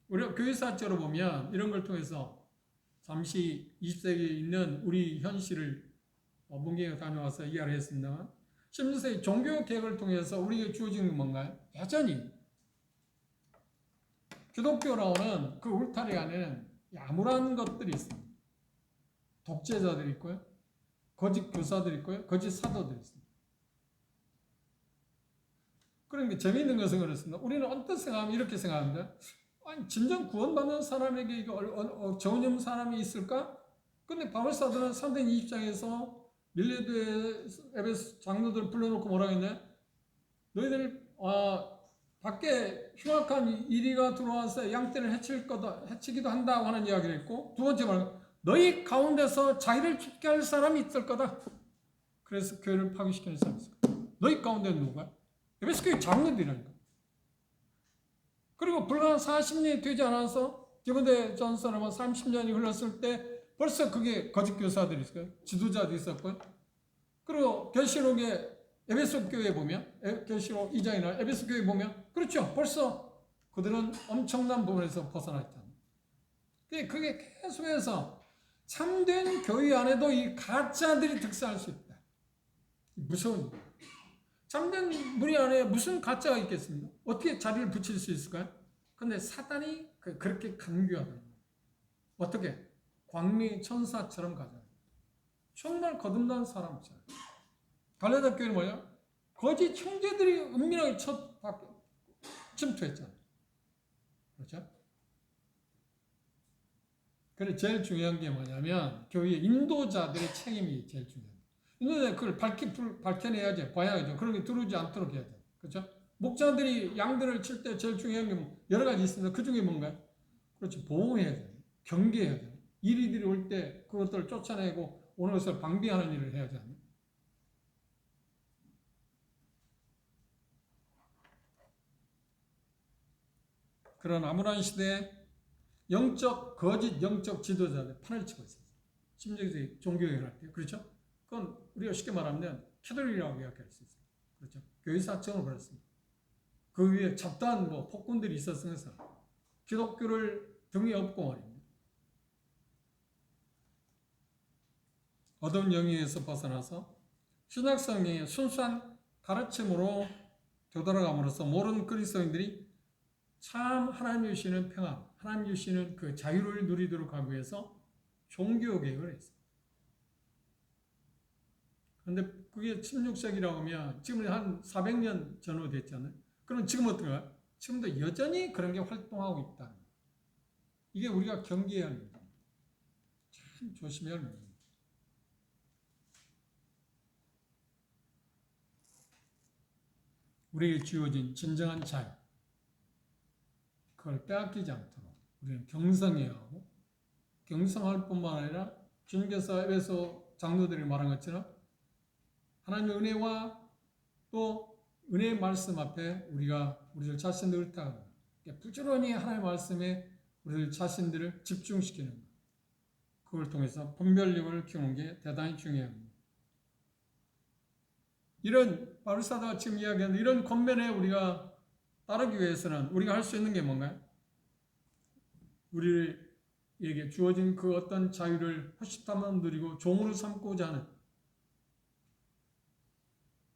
우리가 교회사적으로 보면 이런 걸 통해서 잠시 20세기에 있는 우리 현실을 문경에 다녀와서 이야기를 했습니다만 16세기 종교 개혁을 통해서 우리에게 주어진 건 뭔가요? 여전히 기독교라고는 그 울타리 안에는 암울한 것들이 있습니다. 독재자들이 있고요. 거짓 교사들이 있고요. 거짓 사도들이 있습니다. 그러니까 재미있는 것은 그렇습니다. 우리는 언뜻 생각하면 이렇게 생각합니다. 아니, 진정 구원받는 사람에게 이게 정은 없는 사람이 있을까? 근데 바울사도는 상대인 입장에서 밀레도의 에베소 장로들을 불러놓고 뭐라고 했냐? 너희들 밖에 흉악한 이리가 들어와서 양떼를 해치기도 한다고 하는 이야기를 했고, 두 번째 말은 너희 가운데서 자기를 죽게 할 사람이 있을 거다. 그래서 교회를 파괴시키는 사람이 있을 거다. 너희 가운데는 누가? 에베소 교회 장로들이라니까. 그리고 불과 40년이 되지 않아서 디모데 전서는 30년이 흘렀을 때 벌써 그게 거짓 교사들이 있어요. 지도자도 있었고. 그리고 결실록에 에베소 교회 보면, 결실록 2장이나 에베소 교회 보면, 그렇죠. 벌써 그들은 엄청난 부분에서 벗어나 있잖아요. 그게 계속해서 참된 교회 안에도 이 가짜들이 득세할 수 있다. 무서운 일이에요. 참된 무리 안에 무슨 가짜가 있겠습니까? 어떻게 자리를 붙일 수 있을까요? 근데 사단이 그렇게 간교하다. 어떻게? 광미 천사처럼 가자. 정말 거듭난 사람처럼. 갈라디아 교회는 뭐야? 거짓 형제들이 은밀하게 침투했잖아요. 그렇죠? 그래서 제일 중요한 게 뭐냐면 교회 인도자들의 책임이 제일 중요합니다. 인도자 그걸 밝혀내야죠. 봐야죠. 그런 게 들어오지 않도록 해야 돼요. 그렇죠? 목자들이 양들을 칠 때 제일 중요한 게 여러 가지 있습니다. 그 중에 뭔가요? 그렇죠. 보호해야 돼요. 경계해야 돼요. 이리들이 올 때 그것들을 쫓아내고 오는 것을 방비하는 일을 해야 돼요. 그런 암울한 시대에 거짓 영적 지도자들 판을 치고 있어요. 16세기 종교개혁을 할 때. 그렇죠? 그건 우리가 쉽게 말하면 캐톨릭이라고 이야기할 수 있어요. 그렇죠? 교회사청을 벌였습니다. 그 위에 잡다한 폭군들이 있었으면서 기독교를 등에 업고 말입니다. 어두운 영역에서 벗어나서 신약성경의 순수한 가르침으로 되돌아감으로써 모든 그리스도인들이 참 하나님 주시는 평안, 하나님 주시는 그 자유를 누리도록 하기 위해서 종교개혁을 했습니다. 그런데 그게 16세기라고 하면 지금 한 400년 전후 됐잖아요. 그럼 지금 어떤가요? 지금도 여전히 그런 게 활동하고 있다. 이게 우리가 경계해야 할 문제입니다. 참 조심해야 할 문제입니다. 우리에게 주어진 진정한 자유, 그걸 빼앗기지 않도록 우리는 경성해야 하고, 경성할 뿐만 아니라 주님께서 에베소 장로들이 말한 것처럼 하나님의 은혜와 또 은혜의 말씀 앞에 우리가 우리들 자신들을 의탁합니다. 부지런히 하나님의 말씀에 우리들 자신들을 집중시키는 것. 그걸 통해서 분별력을 키우는 게 대단히 중요합니다. 이런 바울사도가 지금 이야기하는 이런 권면에 우리가 따르기 위해서는 우리가 할 수 있는 게 뭔가요? 우리에게 주어진 그 어떤 자유를 허심탄회하게 누리고 종으로 삼고자 하는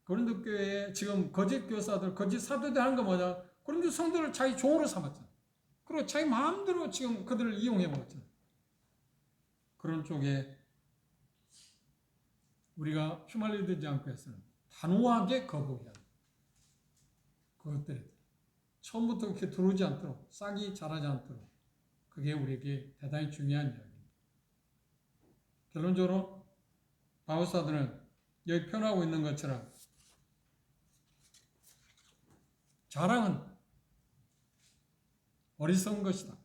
고린도 교회에 지금 거짓 교사들, 거짓 사도들 하는 거 뭐냐? 고린도 성도를 자기 종으로 삼았잖아요. 그리고 자기 마음대로 지금 그들을 이용해 먹었잖아요. 그런 쪽에 우리가 휘말리지 않고 해서는 단호하게 거부해야 합니다. 그것들에 처음부터 이렇게 들어오지 않도록, 싹이 자라지 않도록, 그게 우리에게 대단히 중요한 이야기입니다. 결론적으로 바울사도는 여기 표현하고 있는 것처럼 자랑은 어리석은 것이다.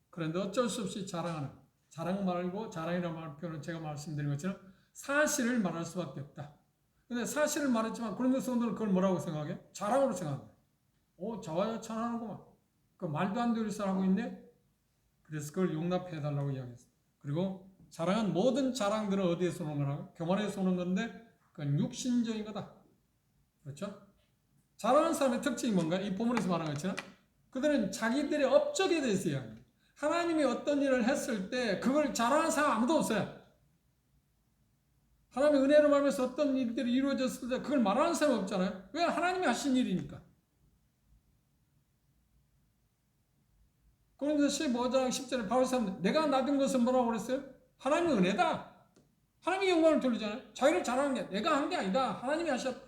그런데 어쩔 수 없이 자랑하는, 자랑 말고 자랑이라는 말 표현은 제가 말씀드린 것처럼 사실을 말할 수밖에 없다. 근데 사실을 말했지만 고린도 성도는 그걸 뭐라고 생각해? 자랑으로 생각합니다. 자화자찬하는구만. 그 말도 안 되는 짓을 하고 있네? 그래서 그걸 용납해달라고 이야기했어요. 그리고 자랑은 모든 자랑들은 어디에서 오는 거라고? 교만에서 오는 건데 그건 육신적인 거다. 그렇죠? 자랑하는 사람의 특징이 뭔가? 이 본문에서 말한 것처럼 그들은 자기들의 업적에 대해서 이야기합니다. 하나님이 어떤 일을 했을 때 그걸 자랑하는 사람 아무도 없어요. 하나님의 은혜로 말미암아서 어떤 일들이 이루어졌을 때 그걸 말하는 사람이 없잖아요. 왜? 하나님이 하신 일이니까. 고린도서 15장 10절에 바울 사람들 내가 낳은 것은 뭐라고 그랬어요? 하나님의 은혜다. 하나님의 영광을 돌리잖아요. 자기를 자랑한 게 내가 한 게 아니다. 하나님이 하셨다.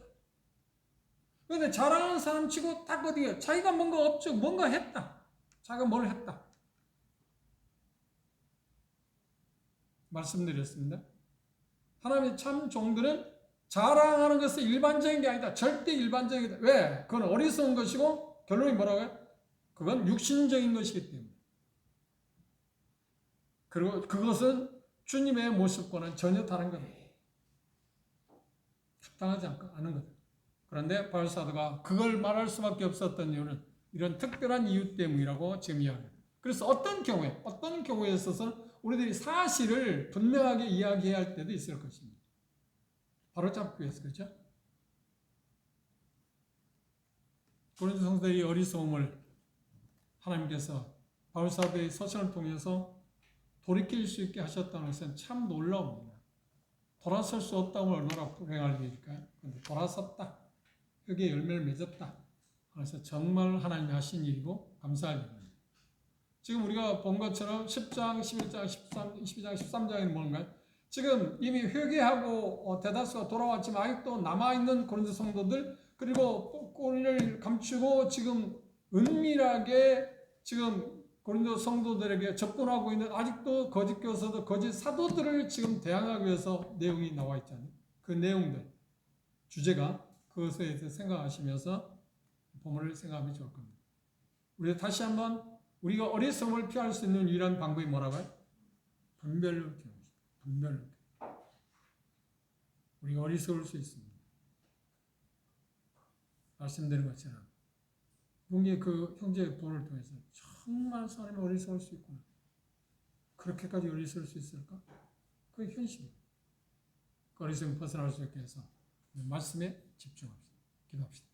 그런데 자랑하는 사람 치고 딱 어디에 자기가 뭔가 없죠. 뭔가 했다. 자기가 뭘 했다. 말씀드렸습니다. 하나님의 참 종들은 자랑하는 것은 일반적인 게 아니다. 절대 일반적이다. 왜? 그건 어리석은 것이고 결론이 뭐라고요? 그건 육신적인 것이기 때문에. 그리고 그것은 주님의 모습과는 전혀 다른 겁니다. 합당하지 않은 거죠. 그런데 바울 사도가 그걸 말할 수밖에 없었던 이유는 이런 특별한 이유 때문이라고 지금 이야기합니다. 그래서 어떤 경우에 있어서는 우리들이 사실을 분명하게 이야기해야 할 때도 있을 것입니다. 바로잡기 위해서, 그렇죠? 고린도 성도들이 어리석음을 하나님께서 바울 사도의 서신을 통해서 돌이킬 수 있게 하셨다는 것은 참 놀라웁니다. 돌아설 수 없다면 얼마나 불행할 일일까요? 그런데 돌아섰다. 흙에 열매를 맺었다. 그래서 정말 하나님이 하신 일이고 감사할 일입니다. 지금 우리가 본 것처럼 10장, 11장, 13, 12장, 13장에는 뭔가요? 지금 이미 회개하고 대다수가 돌아왔지만 아직도 남아있는 고린도 성도들 그리고 꼴을 감추고 지금 은밀하게 지금 고린도 성도들에게 접근하고 있는 아직도 거짓 교사들, 거짓 사도들을 지금 대항하기 위해서 내용이 나와 있잖아요. 그 내용들, 주제가 그것에 대해서 생각하시면서 본문을 생각하면 좋을 겁니다. 우리 다시 한번 우리가 어리석음을 피할 수 있는 유일한 방법이 뭐라고요? 분별로 키우는 것입니다. 분별로. 우리가 어리석을 수 있습니다. 말씀드린 것처럼 용기의 그 형제의 부를 통해서 정말 사람이 어리석을 수 있구나. 그렇게까지 어리석을 수 있을까? 그게 현실입니다. 그 어리석음 벗어날 수 있게 해서 말씀에 집중합시다. 기도합시다.